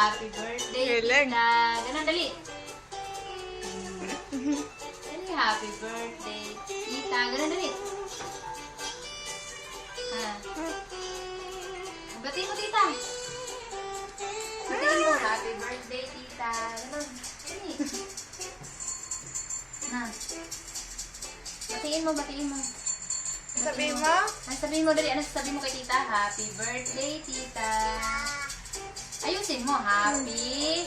happy birthday, Galing. tita. Ganun, dali. Dali, happy birthday, tita. Ganun, dali. Ha. Batiin mo, tita. Batiin mo, happy birthday, tita. Ganun, dali. Na. Batiin mo, batiin mo. Sabihin mo? Ano sabihin mo, dali. Ano sabihin mo kay tita? Happy birthday, tita. Ayusin mo, happy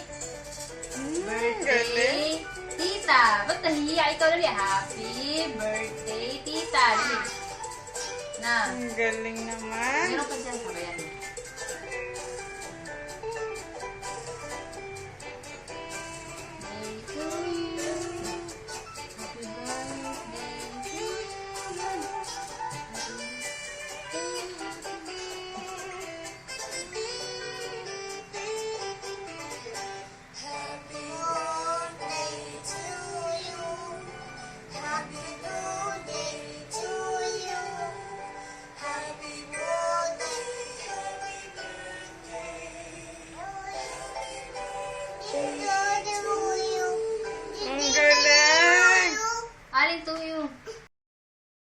birthday, tita. Ba't nahihiya ikaw, dali? Happy birthday, tita. Dali. Na. Ang galing naman. Meron pa dyan, sabayan.